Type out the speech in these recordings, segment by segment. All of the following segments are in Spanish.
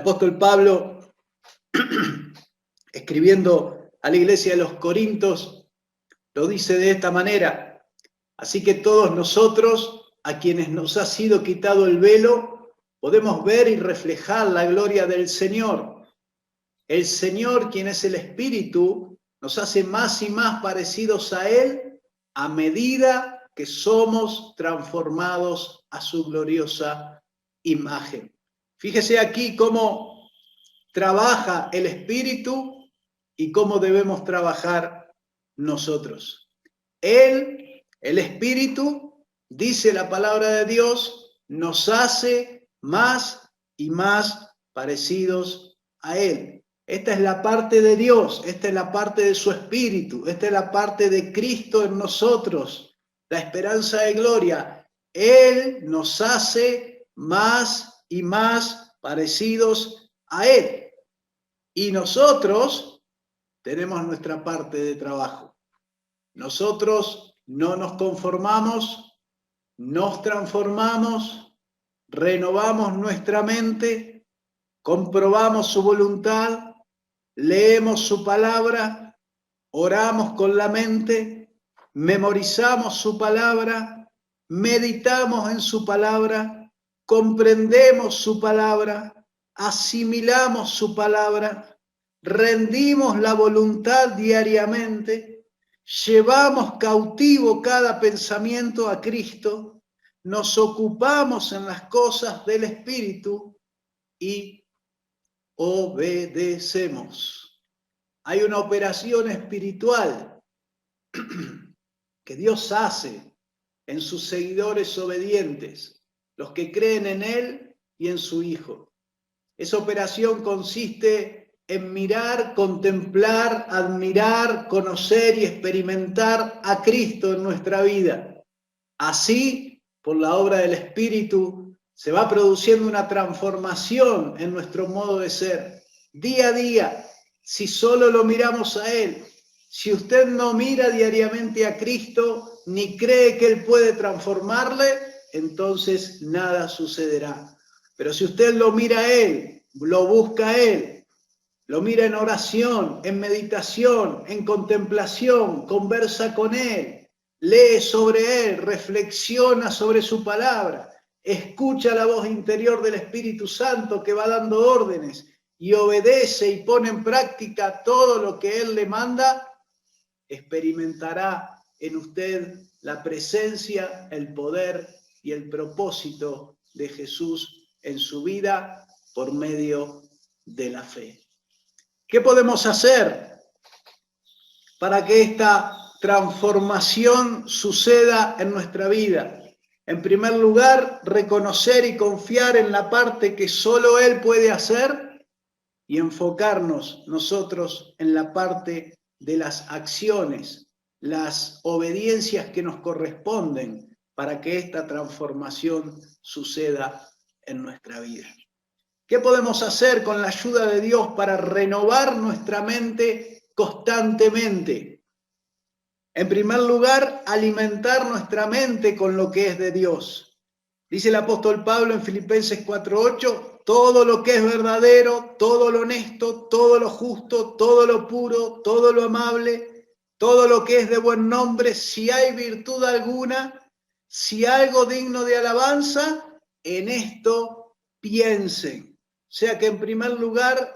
apóstol Pablo, escribiendo a la iglesia de los Corintios, lo dice de esta manera: así que todos nosotros, a quienes nos ha sido quitado el velo, podemos ver y reflejar la gloria del Señor. El Señor, quien es el Espíritu, nos hace más y más parecidos a Él a medida que somos transformados a su gloriosa imagen. Fíjese aquí cómo trabaja el Espíritu y cómo debemos trabajar nosotros. Él, el Espíritu, dice la palabra de Dios, nos hace más y más parecidos a Él. Esta es la parte de Dios, esta es la parte de su Espíritu, esta es la parte de Cristo en nosotros, la esperanza de gloria. Él nos hace más y más parecidos a Él. Y nosotros tenemos nuestra parte de trabajo. Nosotros no nos conformamos, nos transformamos, renovamos nuestra mente, comprobamos su voluntad, leemos su palabra, oramos con la mente, memorizamos su palabra, meditamos en su palabra, comprendemos su palabra, asimilamos su palabra, rendimos la voluntad diariamente, llevamos cautivo cada pensamiento a Cristo, nos ocupamos en las cosas del Espíritu y obedecemos. Hay una operación espiritual que Dios hace en sus seguidores obedientes, los que creen en Él y en su Hijo. Esa operación consiste en mirar, contemplar, admirar, conocer y experimentar a Cristo en nuestra vida. Así, por la obra del Espíritu, se va produciendo una transformación en nuestro modo de ser. Día a día, si solo lo miramos a Él, si usted no mira diariamente a Cristo, ni cree que Él puede transformarle, entonces nada sucederá. Pero si usted lo mira a Él, lo busca a Él, lo mira en oración, en meditación, en contemplación, conversa con Él, lee sobre Él, reflexiona sobre su palabra, escucha la voz interior del Espíritu Santo que va dando órdenes y obedece y pone en práctica todo lo que Él le manda, experimentará en usted la presencia, el poder y el propósito de Jesús en su vida por medio de la fe. ¿Qué podemos hacer para que esta transformación suceda en nuestra vida? En primer lugar, reconocer y confiar en la parte que solo Él puede hacer y enfocarnos nosotros en la parte de las acciones, las obediencias que nos corresponden para que esta transformación suceda en nuestra vida. ¿Qué podemos hacer con la ayuda de Dios para renovar nuestra mente constantemente? En primer lugar, alimentar nuestra mente con lo que es de Dios. Dice el apóstol Pablo en Filipenses 4:8, todo lo que es verdadero, todo lo honesto, todo lo justo, todo lo puro, todo lo amable, todo lo que es de buen nombre, si hay virtud alguna, si algo digno de alabanza, en esto piensen. O sea que en primer lugar,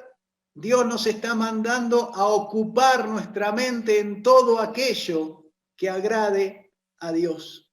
Dios nos está mandando a ocupar nuestra mente en todo aquello que agrade a Dios.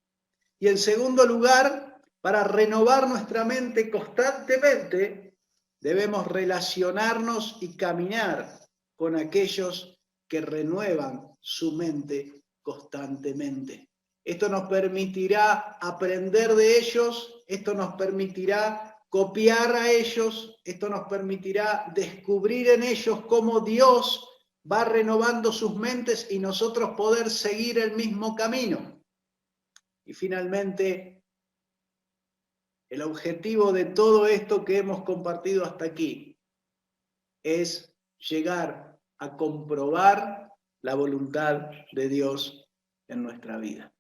Y en segundo lugar, para renovar nuestra mente constantemente, debemos relacionarnos y caminar con aquellos que renuevan su mente constantemente. Esto nos permitirá aprender de ellos, esto nos permitirá copiar a ellos, esto nos permitirá descubrir en ellos cómo Dios va renovando sus mentes y nosotros poder seguir el mismo camino. Y finalmente, el objetivo de todo esto que hemos compartido hasta aquí es llegar a comprobar la voluntad de Dios en nuestra vida.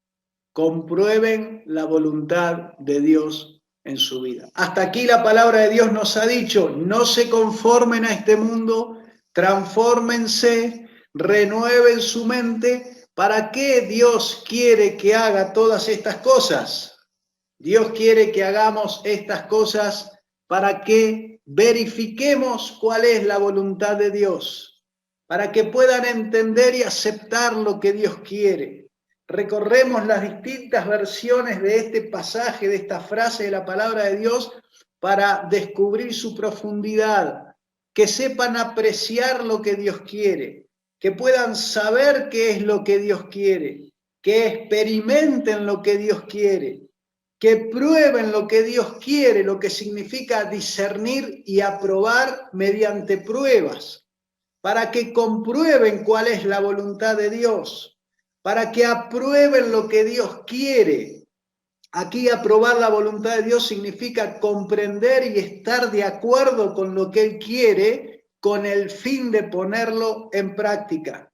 Comprueben la voluntad de Dios en su vida. Hasta aquí la palabra de Dios nos ha dicho, no se conformen a este mundo, transfórmense, renueven su mente. ¿Para qué Dios quiere que haga todas estas cosas? Dios quiere que hagamos estas cosas para que verifiquemos cuál es la voluntad de Dios, para que puedan entender y aceptar lo que Dios quiere. Recorremos las distintas versiones de este pasaje, de esta frase de la palabra de Dios, para descubrir su profundidad, que sepan apreciar lo que Dios quiere, que puedan saber qué es lo que Dios quiere, que experimenten lo que Dios quiere, que prueben lo que Dios quiere, lo que significa discernir y aprobar mediante pruebas, para que comprueben cuál es la voluntad de Dios, para que aprueben lo que Dios quiere. Aquí aprobar la voluntad de Dios significa comprender y estar de acuerdo con lo que Él quiere, con el fin de ponerlo en práctica.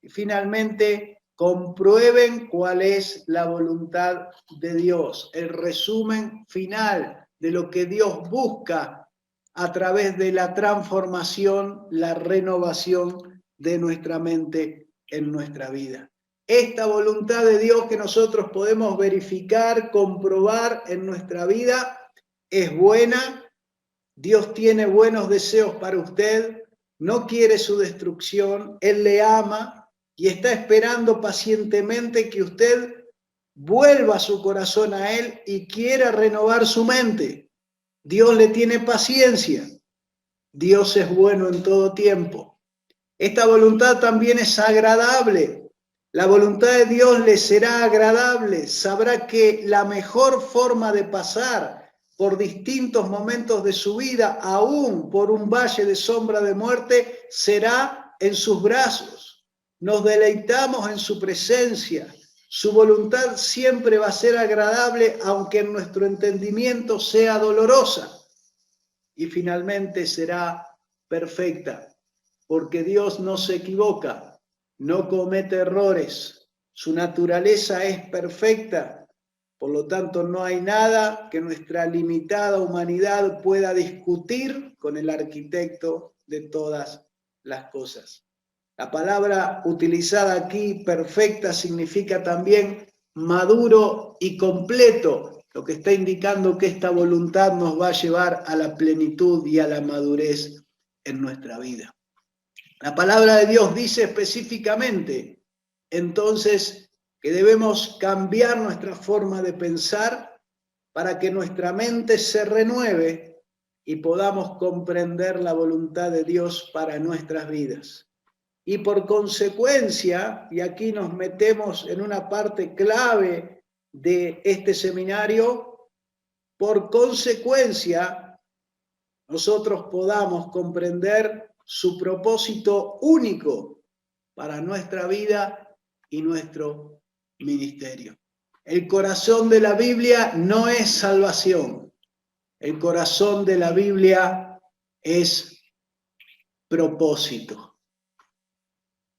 Y finalmente, comprueben cuál es la voluntad de Dios, el resumen final de lo que Dios busca a través de la transformación, la renovación de nuestra mente en nuestra vida. Esta voluntad de Dios que nosotros podemos verificar, comprobar en nuestra vida, es buena. Dios tiene buenos deseos para usted, no quiere su destrucción, Él le ama y está esperando pacientemente que usted vuelva su corazón a Él y quiera renovar su mente. Dios le tiene paciencia. Dios es bueno en todo tiempo. Esta voluntad también es agradable. La voluntad de Dios le será agradable. Sabrá que la mejor forma de pasar por distintos momentos de su vida, aún por un valle de sombra de muerte, será en sus brazos. Nos deleitamos en su presencia. Su voluntad siempre va a ser agradable, aunque en nuestro entendimiento sea dolorosa. Y finalmente será perfecta, porque Dios no se equivoca, no comete errores. Su naturaleza es perfecta. Por lo tanto, no hay nada que nuestra limitada humanidad pueda discutir con el arquitecto de todas las cosas. La palabra utilizada aquí, perfecta, significa también maduro y completo, lo que está indicando que esta voluntad nos va a llevar a la plenitud y a la madurez en nuestra vida. La palabra de Dios dice específicamente, entonces, que debemos cambiar nuestra forma de pensar para que nuestra mente se renueve y podamos comprender la voluntad de Dios para nuestras vidas. Y por consecuencia, y aquí nos metemos en una parte clave de este seminario, por consecuencia, nosotros podamos comprender su propósito único para nuestra vida y nuestro ministerio. El corazón de la Biblia no es salvación. El corazón de la Biblia es propósito.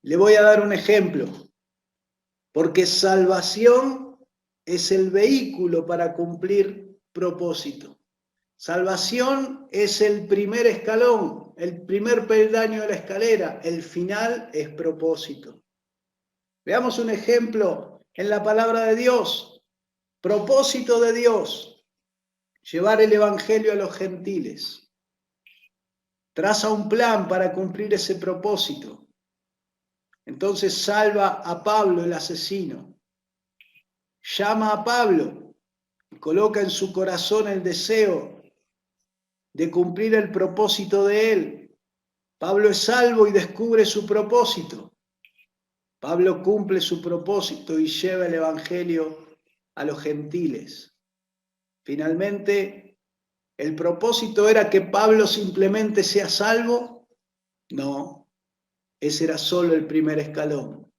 Le voy a dar un ejemplo, porque salvación es el vehículo para cumplir propósito. Salvación es el primer escalón, el primer peldaño de la escalera, el final es propósito. Veamos un ejemplo en la palabra de Dios. Propósito de Dios, llevar el evangelio a los gentiles. Traza un plan para cumplir ese propósito. Entonces salva a Pablo, el asesino. Llama a Pablo y coloca en su corazón el deseo de cumplir el propósito de él. Pablo es salvo y descubre su propósito. Pablo cumple su propósito y lleva el evangelio a los gentiles. Finalmente, ¿el propósito era que Pablo simplemente sea salvo? No, ese era solo el primer escalón.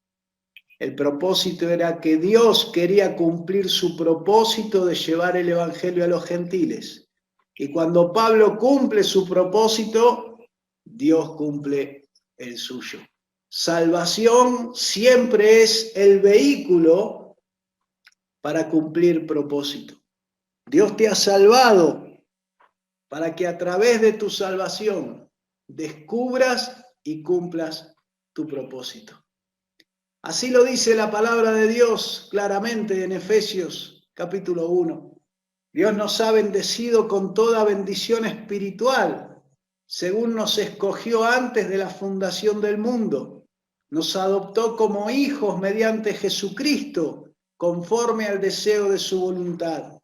El propósito era que Dios quería cumplir su propósito de llevar el evangelio a los gentiles. Y cuando Pablo cumple su propósito, Dios cumple el suyo. Salvación siempre es el vehículo para cumplir propósito. Dios te ha salvado para que a través de tu salvación descubras y cumplas tu propósito. Así lo dice la palabra de Dios claramente en Efesios capítulo 1. Dios nos ha bendecido con toda bendición espiritual, según nos escogió antes de la fundación del mundo. Nos adoptó como hijos mediante Jesucristo, conforme al deseo de su voluntad.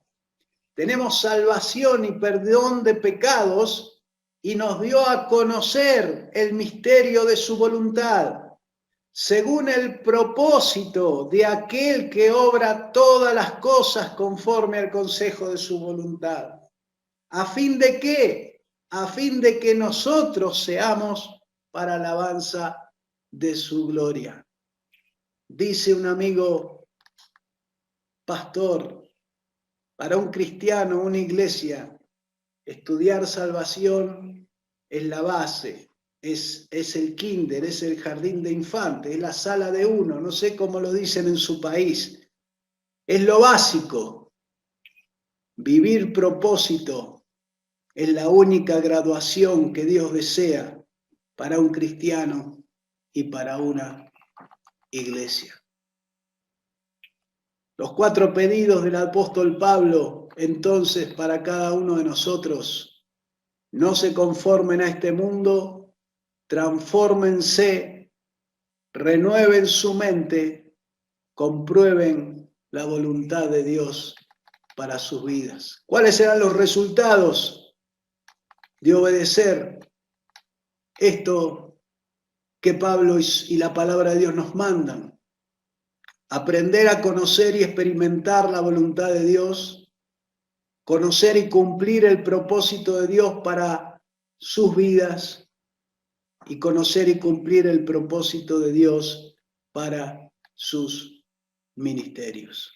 Tenemos salvación y perdón de pecados y nos dio a conocer el misterio de su voluntad, según el propósito de aquel que obra todas las cosas conforme al consejo de su voluntad. ¿A fin de qué? A fin de que nosotros seamos para alabanza de su gloria. Dice un amigo pastor, para un cristiano, una iglesia, estudiar salvación es la base. Es el kinder, es el jardín de infantes, es la sala de uno, no sé cómo lo dicen en su país. Es lo básico. Vivir propósito es la única graduación que Dios desea para un cristiano y para una iglesia. Los 4 pedidos del apóstol Pablo, entonces, para cada uno de nosotros: no se conformen a este mundo, transfórmense, renueven su mente, comprueben la voluntad de Dios para sus vidas. ¿Cuáles serán los resultados de obedecer esto que Pablo y la palabra de Dios nos mandan? Aprender a conocer y experimentar la voluntad de Dios, conocer y cumplir el propósito de Dios para sus vidas, y conocer y cumplir el propósito de Dios para sus ministerios.